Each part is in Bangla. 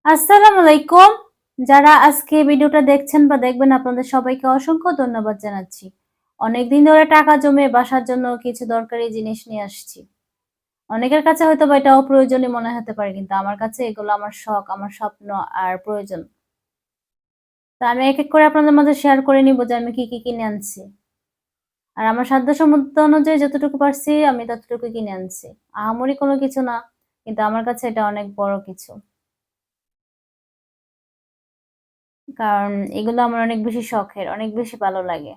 আসসালামু আলাইকুম। যারা আজকে ভিডিওটা দেখছেন বা দেখবেন আপনাদের সবাইকে অসংখ্য ধন্যবাদ জানাচ্ছি। অনেকদিন ধরে টাকা জমিয়ে বাসার জন্য কিছু দরকারি জিনিস নিয়ে আসছি। অনেকের কাছে হয়তোবা এটা অপ্রয়োজনীয় মনে হতে পারে কিন্তু আমার কাছে এগুলো আমার শখ, আমার স্বপ্ন আর প্রয়োজন। তো আমি এক, এক করে আপনাদের মাঝে শেয়ার করে নিব যে আমি কি, কি কিনে আনছি। আর আমার সাধ্যসামর্থ্য অনুযায়ী যতটুকু পারছি আমি ততটুকুই কিনে আনছি। আহামরি কোনো কিছু না, কিন্তু আমার কাছে এটা অনেক বড় কিছু। কারণ এগুলো আমার অনেক বেশি শখের, অনেক বেশি ভালো লাগে।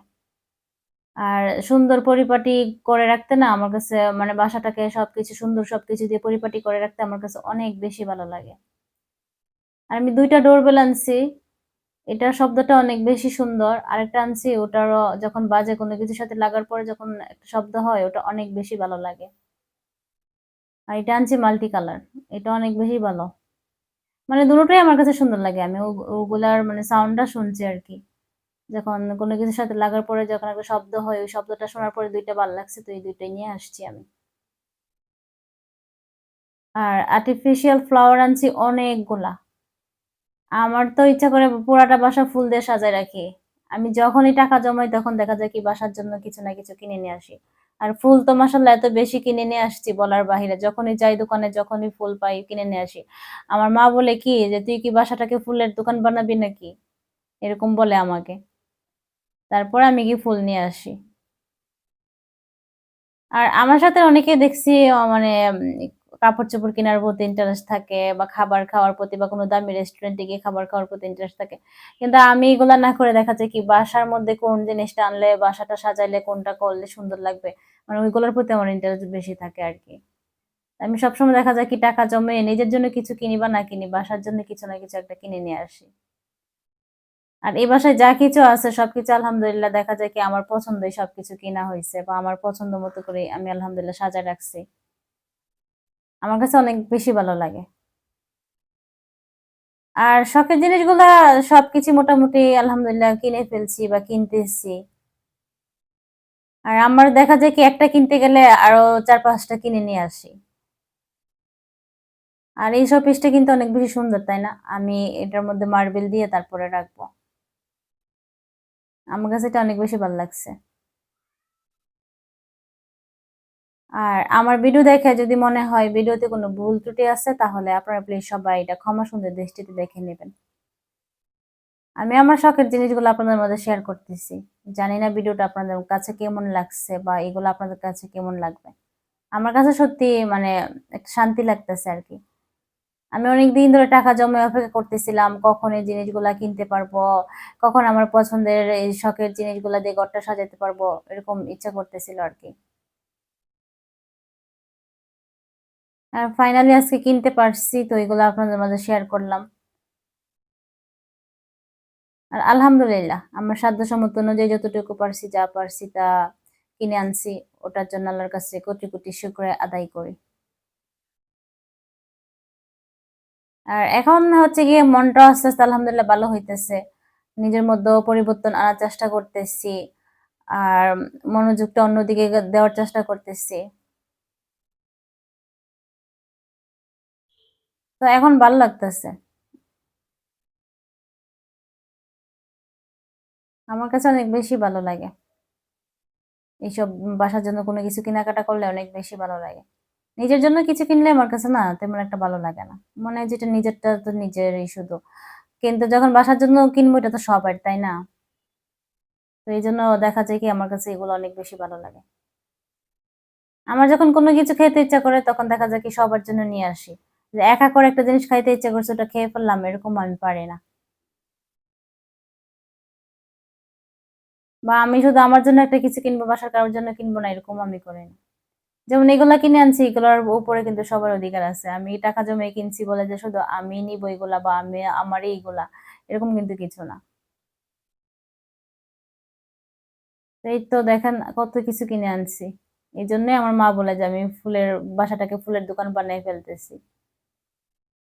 আর সুন্দর পরিপাটি করে রাখতে না আমার কাছে মানে বাসাটাকে সবকিছু সুন্দর সবকিছু দিয়ে পরিপাটি করে রাখতে আমার কাছে অনেক বেশি ভালো লাগে। আর আমি ২ টা ডোরবেল আনছি। এটার শব্দটা অনেক বেশি সুন্দর। আরেকটা আনছি ওটারও যখন বাজে কোনো কিছুর সাথে লাগার পরে যখন একটা শব্দ হয় ওটা অনেক বেশি ভালো লাগে। আর এটা আনছি মাল্টি কালার। এটা অনেক বেশি ভালো। মানে দুটোটাই আমার কাছে সুন্দর লাগে। আমি ওগুলার মানে সাউন্ডটা শুনছি আরকি। যখন কোনো কিছুর সাথে লাগার পরে যখন একটা শব্দ হয় ওই শব্দটা শোনার পরে ২ টা ভাল লাগছে তো এই ২ টাই নিয়ে আসছি আমি। আর আর্টিফিশিয়াল ফ্লাওয়ার আনছি অনেকগুলা। আমার তো ইচ্ছা করে পুরাটা বাসা ফুল দিয়ে সাজায় রাখি। আমি যখনই টাকা জমাই তখন দেখা যায় কি বাসার জন্য কিছু না কিছু কিনে নিয়ে আসি। আর ফুল তো মাশাআল্লাহ এত বেশি কিনে নিয়ে আসছি বলার বাহিরে। যখনই যাই দোকানে যখনই ফুল পাই কিনে নিয়ে আসি। আমার মা বলে কি যে, "তুই কি বাসাটাকে ফুলের দোকান বানাবি নাকি?" এরকম বলে আমাকে। তারপরে আমি গিয়ে ফুল নিয়ে আসি। আর আমার সাথে অনেকেই দেখছি মানে কাপড়-চোপড় কেনার প্রতি ইন্টারেস্ট থাকে বা খাবার খাওয়ার প্রতি বা কোনো দামি রেস্টুরেন্টে গিয়ে খাবার খাওয়ার প্রতি ইন্টারেস্ট থাকে। কিন্তু আমি এগুলা না করে দেখা যায় কি বাসার মধ্যে কোন জিনিসটা আনলে বাসাটা সাজাইলে কোনটা করলে সুন্দর লাগবে। মানে ওইগুলোর প্রতি আমার ইন্টারেস্ট বেশি থাকে আরকি। আমি সবসময় দেখা যায় কি টাকা জমিয়ে নিজের জন্য কিছু কিনি বা না কিনি, বাসার জন্য কিছু না কিছু একটা কিনে নিয়ে আসি। আর এই বাসায় যা কিছু আছে সবকিছু আলহামদুলিল্লাহ দেখা যায় কি আমার পছন্দই সবকিছু কিনা হইছে বা আমার পছন্দ মতো করে আমি আলহামদুলিল্লাহ সাজায় রাখছি। আমার কাছে অনেক বেশি ভালো লাগে। আর শখের জিনিসগুলা সবকিছু মোটামুটি আলহামদুলিল্লাহ কিনে ফেলছি বা কিনতেছি। আর আমার দেখা যায় কি একটা কিনতে গেলে আরো ৪-৫ টা কিনে নিয়ে আসি। আর এই শোপিসটা কিন্তু অনেক বেশি সুন্দর, তাই না? আমি এটার মধ্যে মার্বেল দিয়ে তারপরে রাখবো। আমার কাছে এটা অনেক বেশি ভাল লাগছে। আর আমার ভিডিও দেখে যদি মনে হয় ভিডিওতে কোনো ভুল ত্রুটি আছে তাহলে আপনারা প্লিজ সবাই এটা ক্ষমা সুন্দর দৃষ্টিতে দেখে নেবেন। আমি আমার শখের জিনিসগুলো আপনাদের মাঝে শেয়ার করতেছি। জানি না ভিডিওটা আপনাদের কাছে কেমন লাগছে বা এগুলো আপনাদের কাছে কেমন লাগবে। আমার কাছে সত্যি মানে একটা শান্তি লাগতেছে আরকি। আমি অনেকদিন ধরে টাকা জমিয়ে অপেক্ষা করতেছিলাম কখন এই জিনিসগুলা কিনতে পারবো, কখন আমার পছন্দের এই শখের জিনিসগুলা দিয়ে ঘরটা সাজাতে পারবো, এরকম ইচ্ছা করতেছিল আরকি। আর ফাইনালি আজকে কিনতে পারছি তো এগুলো আপনাদের মাঝে শেয়ার করলাম। আর আলহামদুলিল্লাহ আমার সাধ্যসামর্থ্য অনুযায়ী যতটুকু পারছি যা পারছি তা কিনে আনছি। ওটার জন্য আল্লাহর কাছে কোটি, কোটি শুকরিয়া আদায় করি। আর এখন হচ্ছে গিয়ে মনটাও আস্তে, আস্তে আলহামদুলিল্লাহ ভালো হইতেছে। নিজের মধ্যেও পরিবর্তন আনার চেষ্টা করতেছি। আর মনোযোগটা অন্যদিকে দেওয়ার চেষ্টা করতেছি। তো এখন ভাল লাগতেছে। আমার কাছে অনেক বেশি ভালো লাগে। এইসব বাসার জন্য কোনো কিছু কেনাকাটা করলে অনেক বেশি ভালো লাগে। নিজের জন্য কিছু কিনলে আমার কাছে না তেমন একটা ভালো লাগে না। মনে হয় যেটা নিজেরটা তো নিজেরই শুধু। কিন্তু যখন বাসার জন্য কিনবো এটা তো সবার, তাই না? তো এইজন্য দেখা যায় কি আমার কাছে এগুলো অনেক বেশি ভালো লাগে। আমার যখন কোনো কিছু খেতে ইচ্ছা করে তখন দেখা যায় কি সবার জন্য নিয়ে আসি। যে একা করে একটা জিনিস খাইতে ইচ্ছা করছে ওটা খেয়ে ফেললাম এরকম আমি পারি না। বা আমি শুধু আমার জন্য একটা কিছু কিনবো, বাসার কারোর জন্য কিনবো না এরকম আমি করি না। যেমন এগুলা কিনে আনছি এগুলার উপরে কিন্তু সবার অধিকার আছে। আমি টাকা জমিয়ে কিনছি বলে যে শুধু আমি নিবো এগুলা বা আমি আমারই এগুলা এরকম কিন্তু কিছু না। তো এই তো দেখেন কত কিছু কিনে আনছি। এজন্যই আমার মা বলে যে আমি বাসাটাকে ফুলের দোকান বানায় ফেলতেছি।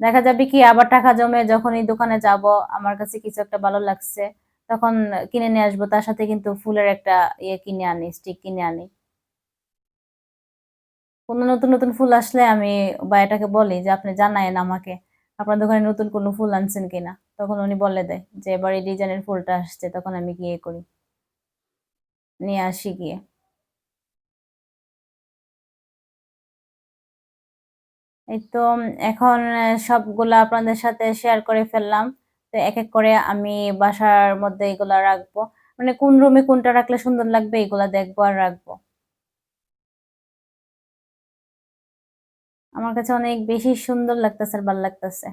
দেখা যাবে কি আবার টাকা জমে যখন এই দোকানে যাবো আমার কাছে কিছু একটা ভালো লাগছে তখন কিনে নিয়ে আসবো। তার সাথে কিন্তু ফুলের একটা ইয়ে কিনে আনি, স্টিক কিনে আনি। কোন নতুন, নতুন ফুল আসলে আমি বা এটাকে বলি যে আপনি জানায়েন আমাকে। আপনার দোকানে নতুন কোনো ফুল আনছেন কিনা? তখন উনি বলে দেয় যে, এবার এই ডিজাইনের ফুলটা আসছে। তখন আমি গিয়ে করি। নিয়ে আসি গিয়ে। এই তো এখন সবগুলা আপনাদের সাথে শেয়ার করে ফেললাম। তো এক করে আমি বাসার মধ্যে এগুলা রাখবো। মানে কোন রুমে কোনটা রাখলে সুন্দর লাগবে এগুলা দেখবো আর রাখবো। আমার কাছে অনেক বেশি সুন্দর লাগতেছে আর ভাল লাগতেছে।